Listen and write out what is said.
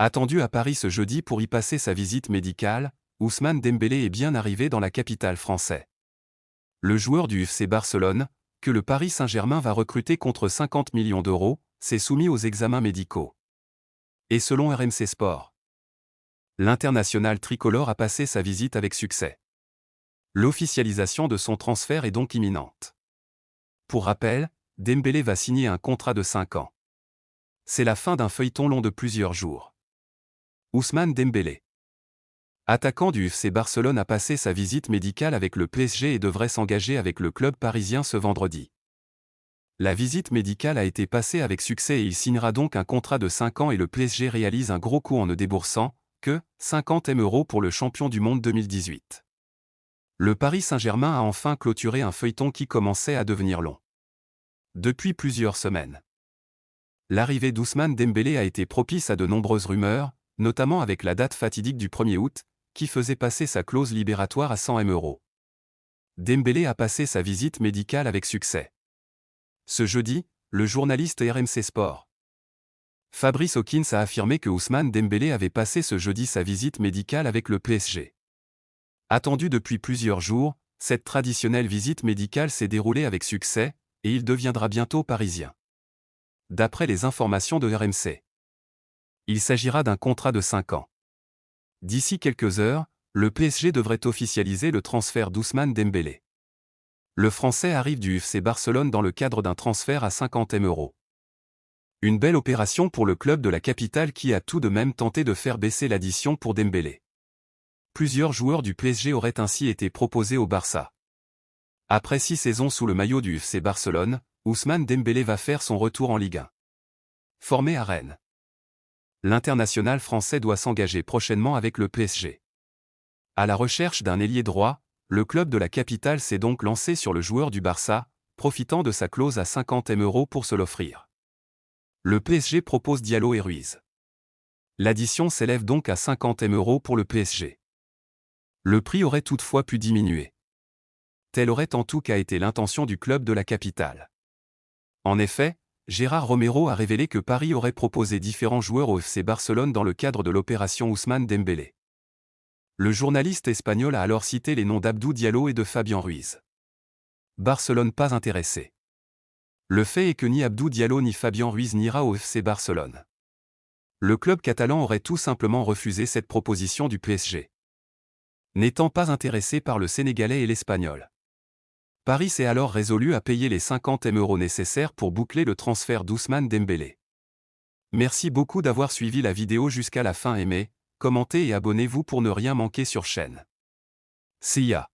Attendu à Paris ce jeudi pour y passer sa visite médicale, Ousmane Dembélé est bien arrivé dans la capitale française. Le joueur du FC Barcelone, que le Paris Saint-Germain va recruter contre 50 millions d'euros, s'est soumis aux examens médicaux. Et selon RMC Sport, l'international tricolore a passé sa visite avec succès. L'officialisation de son transfert est donc imminente. Pour rappel, Dembélé va signer un contrat de 5 ans. C'est la fin d'un feuilleton long de plusieurs jours. Ousmane Dembélé, attaquant du FC Barcelone, a passé sa visite médicale avec le PSG et devrait s'engager avec le club parisien ce vendredi. La visite médicale a été passée avec succès et il signera donc un contrat de 5 ans et le PSG réalise un gros coup en ne déboursant que 50 M € pour le champion du monde 2018. Le Paris Saint-Germain a enfin clôturé un feuilleton qui commençait à devenir long. Depuis plusieurs semaines, l'arrivée d'Ousmane Dembélé a été propice à de nombreuses rumeurs, notamment avec la date fatidique du 1er août, qui faisait passer sa clause libératoire à 100 M €. Dembélé a passé sa visite médicale avec succès. Ce jeudi, le journaliste RMC Sport, Fabrice Hawkins, a affirmé que Ousmane Dembélé avait passé ce jeudi sa visite médicale avec le PSG. Attendue depuis plusieurs jours, cette traditionnelle visite médicale s'est déroulée avec succès, et il deviendra bientôt parisien. D'après les informations de RMC, il s'agira d'un contrat de 5 ans. D'ici quelques heures, le PSG devrait officialiser le transfert d'Ousmane Dembélé. Le Français arrive du FC Barcelone dans le cadre d'un transfert à 50 M €. Une belle opération pour le club de la capitale qui a tout de même tenté de faire baisser l'addition pour Dembélé. Plusieurs joueurs du PSG auraient ainsi été proposés au Barça. Après 6 saisons sous le maillot du FC Barcelone, Ousmane Dembélé va faire son retour en Ligue 1. Formé à Rennes, l'international français doit s'engager prochainement avec le PSG. À la recherche d'un ailier droit, le club de la capitale s'est donc lancé sur le joueur du Barça, profitant de sa clause à 50 M € pour se l'offrir. Le PSG propose Diallo et Ruiz. L'addition s'élève donc à 50 M € pour le PSG. Le prix aurait toutefois pu diminuer. Telle aurait en tout cas été l'intention du club de la capitale. En effet, Gérard Romero a révélé que Paris aurait proposé différents joueurs au FC Barcelone dans le cadre de l'opération Ousmane Dembélé. Le journaliste espagnol a alors cité les noms d'Abdou Diallo et de Fabian Ruiz. Barcelone pas intéressé. Le fait est que ni Abdou Diallo ni Fabian Ruiz n'ira au FC Barcelone. Le club catalan aurait tout simplement refusé cette proposition du PSG. N'étant pas intéressé par le Sénégalais et l'Espagnol, Paris s'est alors résolu à payer les 50 M € nécessaires pour boucler le transfert d'Ousmane Dembélé. Merci beaucoup d'avoir suivi la vidéo jusqu'à la fin. Aimez, commentez et abonnez-vous pour ne rien manquer sur chaîne. See ya.